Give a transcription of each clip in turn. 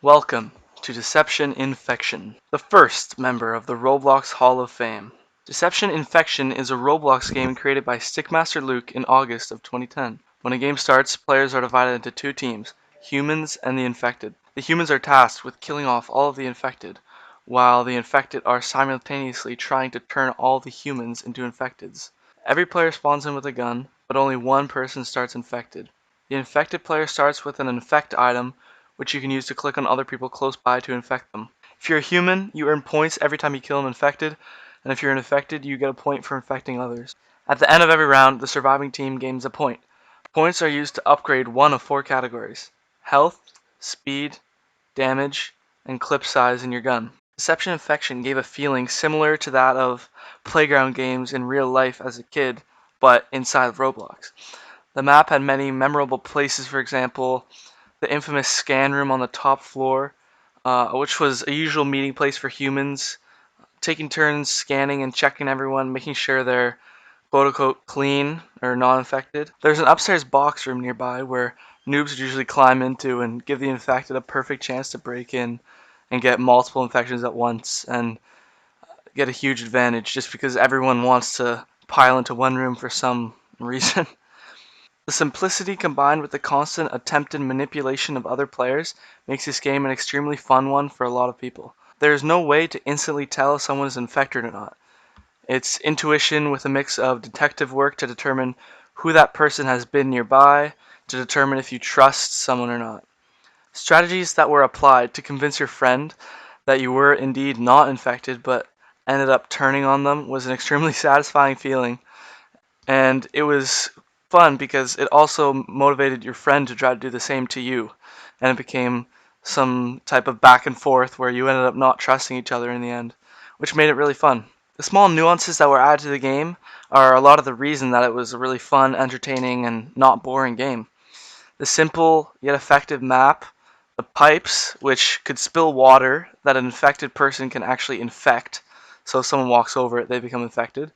Welcome to Deception Infection, the first member of the Roblox Hall of Fame. Deception Infection is a Roblox game created by Stickmaster Luke in August of 2010. When a game starts, players are divided into two teams, humans and the infected. The humans are tasked with killing off all of the infected, while the infected are simultaneously trying to turn all the humans into infecteds. Every player spawns in with a gun, but only one person starts infected. The infected player starts with an infect item, which you can use to click on other people close by to infect them. If you're a human, you earn points every time you kill an infected, and if you're an infected, you get a point for infecting others. At the end of every round, the surviving team gains a point. Points are used to upgrade one of four categories: health, speed, damage, and clip size in your gun. Deception Infection gave a feeling similar to that of playground games in real life as a kid, but inside of Roblox. The map had many memorable places, for example, the infamous scan room on the top floor, which was a usual meeting place for humans, taking turns scanning and checking everyone, making sure they're quote-unquote clean or non-infected. There's an upstairs box room nearby where noobs would usually climb into and give the infected a perfect chance to break in and get multiple infections at once and get a huge advantage just because everyone wants to pile into one room for some reason. The simplicity combined with the constant attempted manipulation of other players makes this game an extremely fun one for a lot of people. There is no way to instantly tell if someone is infected or not. It's intuition with a mix of detective work to determine who that person has been nearby, to determine if you trust someone or not. Strategies that were applied to convince your friend that you were indeed not infected but ended up turning on them was an extremely satisfying feeling, and it was fun because it also motivated your friend to try to do the same to you, and it became some type of back and forth where you ended up not trusting each other in the end, which made it really fun. The small nuances that were added to the game are a lot of the reason that it was a really fun, entertaining, and not boring game. The simple yet effective map, the pipes, which could spill water that an infected person can actually infect, so if someone walks over it, they become infected,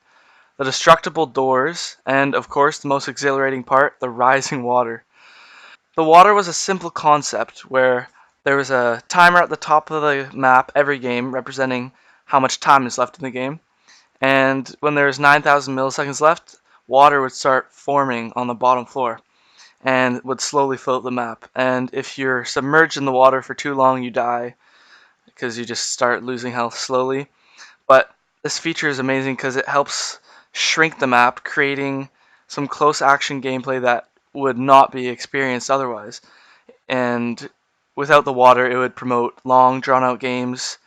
the destructible doors, and of course the most exhilarating part, the rising water. The water was a simple concept where there was a timer at the top of the map every game representing how much time is left in the game, and when there was 9,000 milliseconds left, water would start forming on the bottom floor and would slowly float the map. And if you're submerged in the water for too long, you die because you just start losing health slowly. But this feature is amazing because it helps shrink the map, creating some close action gameplay that would not be experienced otherwise. And without the water, it would promote long, drawn out games,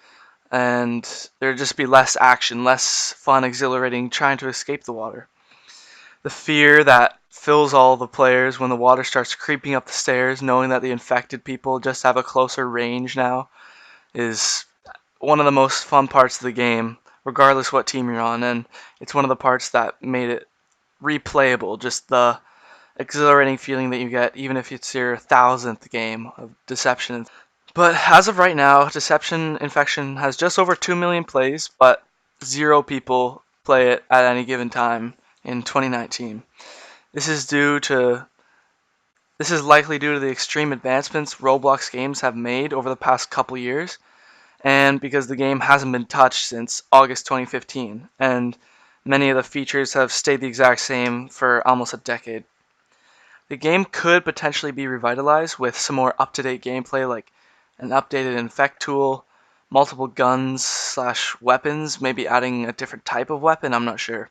and there'd just be less action, less fun, exhilarating trying to escape the water. The fear that fills all the players when the water starts creeping up the stairs, knowing that the infected people just have a closer range now, is one of the most fun parts of the game, regardless what team you're on, and it's one of the parts that made it replayable, just the exhilarating feeling that you get even if it's your 1,000th game of Deception. But as of right now, Deception Infection has just over 2 million plays, but 0 people play it at any given time in 2019. This is likely due to the extreme advancements Roblox games have made over the past couple years, and because the game hasn't been touched since August 2015, and many of the features have stayed the exact same for almost a decade. The game could potentially be revitalized with some more up-to-date gameplay like an updated infect tool, multiple guns/weapons, maybe adding a different type of weapon, I'm not sure.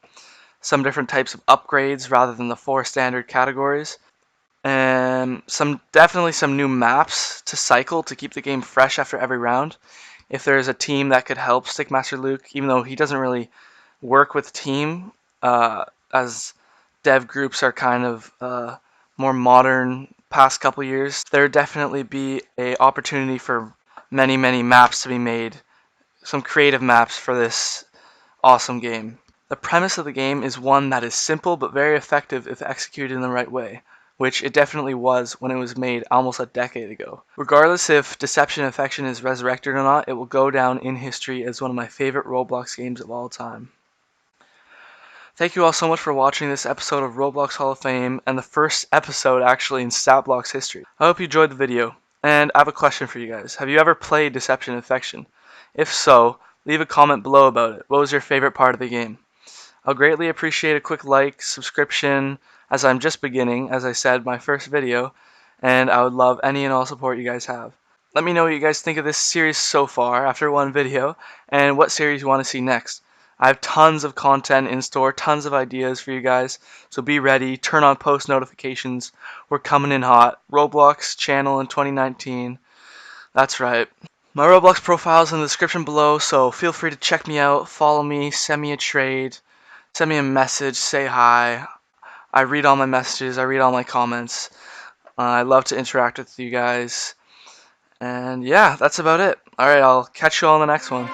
Some different types of upgrades rather than the 4 standard categories, and definitely some new maps to cycle to keep the game fresh after every round. If there's a team that could help Stickmaster Luke, even though he doesn't really work with team, as dev groups are kind of more modern past couple years, there would definitely be a opportunity for many maps to be made, some creative maps for this awesome game. The premise of the game is one that is simple but very effective if executed in the right way, which it definitely was when it was made almost a decade ago. Regardless if Deception Infection is resurrected or not, it will go down in history as one of my favorite Roblox games of all time. Thank you all so much for watching this episode of Roblox Hall of Fame, and the first episode actually in Stat Block's history. I hope you enjoyed the video. And I have a question for you guys. Have you ever played Deception Infection? If so, leave a comment below about it. What was your favorite part of the game? I'll greatly appreciate a quick like, subscription, as I'm just beginning, as I said, my first video, and I would love any and all support you guys have. Let me know what you guys think of this series so far after one video, and what series you want to see next. I have tons of content in store, tons of ideas for you guys, so be ready, turn on post notifications. We're coming in hot. Roblox channel in 2019. That's right. My Roblox profile is in the description below, so feel free to check me out, follow me, send me a trade, send me a message, say hi. I read all my messages, I read all my comments. I love to interact with you guys. And yeah, that's about it. Alright, I'll catch you all in the next one.